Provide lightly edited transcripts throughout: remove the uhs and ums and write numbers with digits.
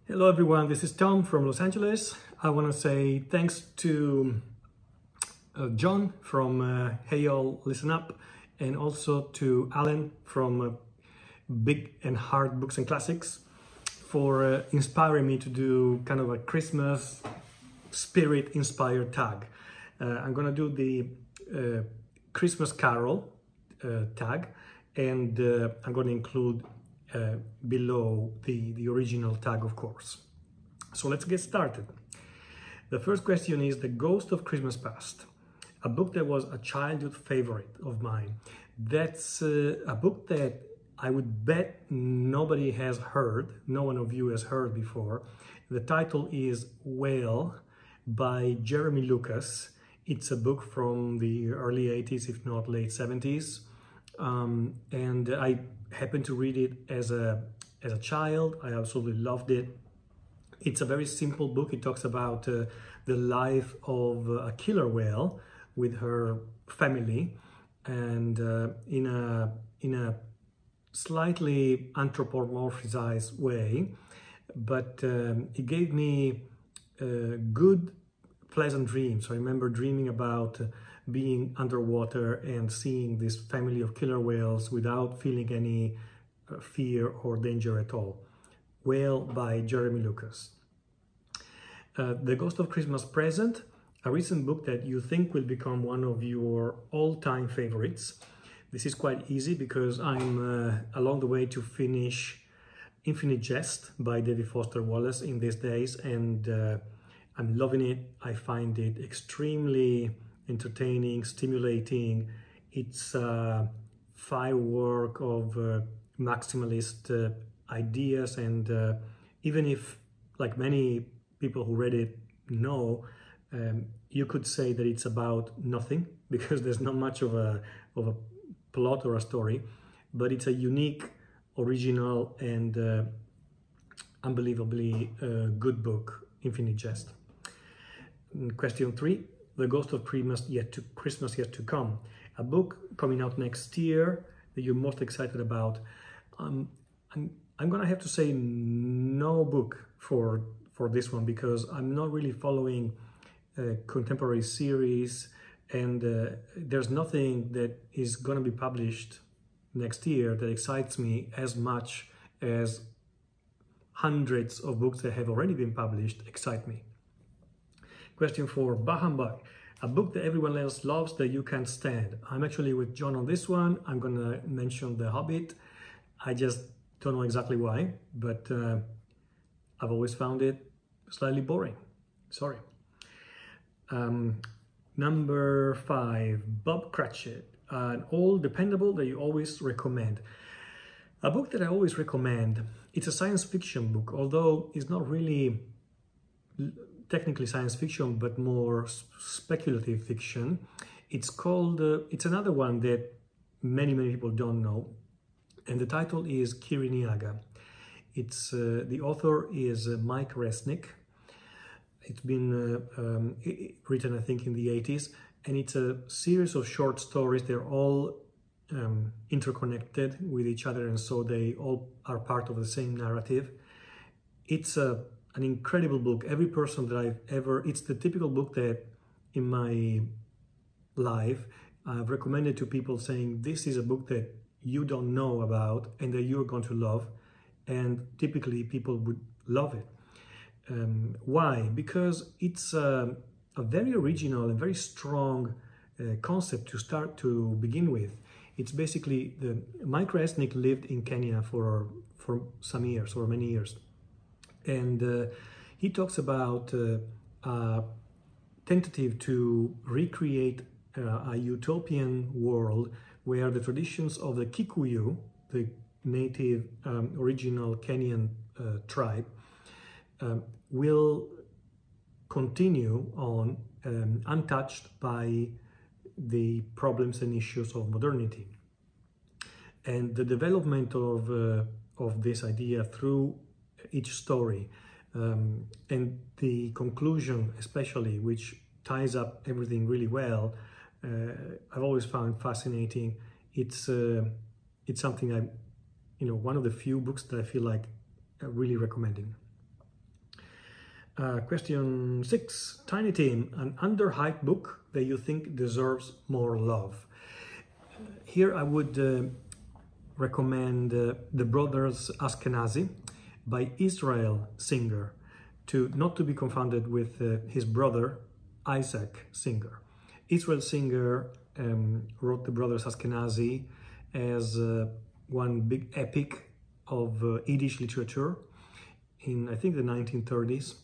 Hello everyone, this is Tom from Los Angeles. I want to say thanks to John from Hey Y'all Listen Up, and also to Alan from Big and Hard Books and Classics for inspiring me to do kind of a Christmas spirit inspired tag. I'm gonna do the Christmas Carol tag, and I'm going to include below the original tag, of course. So let's get started. The first question is The Ghost of Christmas Past, a book that was a childhood favorite of mine. That's a book that I would bet nobody has heard, no one of you has heard before. The title is Whale by Jeremy Lucas. It's a book from the early 80s, if not late 70s. And I happened to read it as a child. I absolutely loved it. It's a very simple book. It talks about the life of a killer whale with her family, and in a slightly anthropomorphized way, but it gave me good, pleasant dreams. I remember dreaming about being underwater and seeing this family of killer whales without feeling any fear or danger at all. Whale by Jeremy Lucas. The Ghost of Christmas Present, a recent book that you think will become one of your all-time favorites. This is quite easy because I'm along the way to finish Infinite Jest by David Foster Wallace in these days, and I'm loving it. I find it extremely entertaining, stimulating. It's a firework of maximalist ideas, and even if, like many people who read it know, you could say that it's about nothing because there's not much of a plot or a story, but it's a unique, original, and unbelievably good book, Infinite Jest. Question 3. The Ghost of Christmas Yet to Come, a book coming out next year that you're most excited about. I'm gonna have to say no book for this one because I'm not really following contemporary series, and there's nothing that is gonna be published next year that excites me as much as hundreds of books that have already been published excite me. Question 4, Humbug, a book that everyone else loves that you can't stand. I'm actually with John on this one. I'm gonna mention The Hobbit. I just don't know exactly why, but I've always found it slightly boring. Sorry. Number 5, Bob Cratchit, an old dependable that you always recommend. A book that I always recommend. It's a science fiction book, although it's not really technically science fiction, but more speculative fiction. It's called, it's another one that many people don't know, and the title is Kiriniaga. It's the author is Mike Resnick. It's been written, I think, in the 80s, and it's a series of short stories. They're all interconnected with each other, and so they all are part of the same narrative. It's an incredible book. Every person that I've ever, it's the typical book that in my life I've recommended to people, saying this is a book that you don't know about and that you're going to love, and typically people would love it. Why? Because it's a very original and very strong concept to begin with. It's basically, Mike Resnick lived in Kenya for some years, or many years. And he talks about a tentative to recreate a utopian world where the traditions of the Kikuyu, the native original Kenyan tribe, will continue on untouched by the problems and issues of modernity. And the development of this idea through each story, and the conclusion especially, which ties up everything really well, I've always found fascinating. It's something one of the few books that I feel like really recommending. Question 6. Tiny Tim, an underhyped book that you think deserves more love. Here I would recommend The Brothers Ashkenazi by Israel Singer, not to be confounded with his brother Isaac Singer. Israel Singer wrote The Brothers Ashkenazi as one big epic of Yiddish literature in, I think, the 1930s,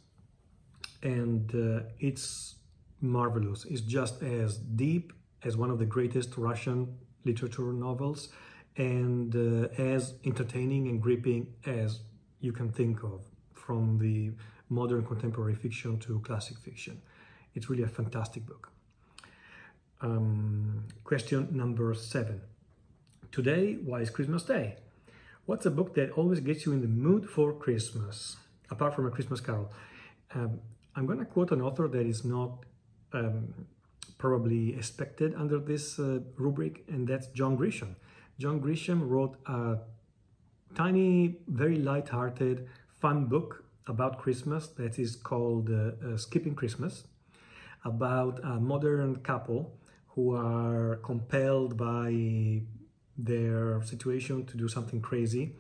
and it's marvelous. It's just as deep as one of the greatest Russian literature novels, and as entertaining and gripping as you can think of, from the modern contemporary fiction to classic fiction. It's really a fantastic book. Question number 7. Today, why is Christmas Day? What's a book that always gets you in the mood for Christmas, apart from A Christmas Carol? I'm going to quote an author that is not probably expected under this rubric, and that's John Grisham. John Grisham wrote a tiny, very light-hearted, fun book about Christmas that is called Skipping Christmas, about a modern couple who are compelled by their situation to do something crazy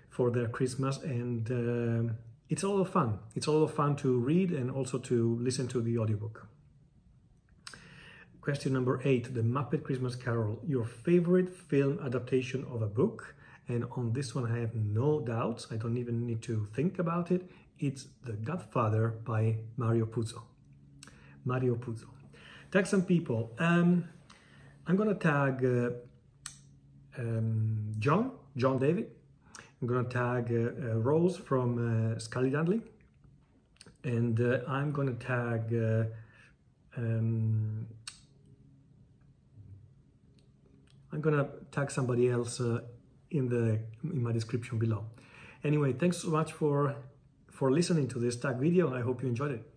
for their Christmas, and it's a lot of fun. It's a lot of fun to read and also to listen to the audiobook. Question number 8, The Muppet Christmas Carol, your favorite film adaptation of a book. And on this one I have no doubts, I don't even need to think about it. It's The Godfather by Mario Puzo. Mario Puzo. Tag some people. I'm gonna tag John David. I'm gonna tag Rose from Scully Dudley, and I'm gonna tag somebody else in my description below. Anyway, thanks so much for listening to this tag video. I hope you enjoyed it.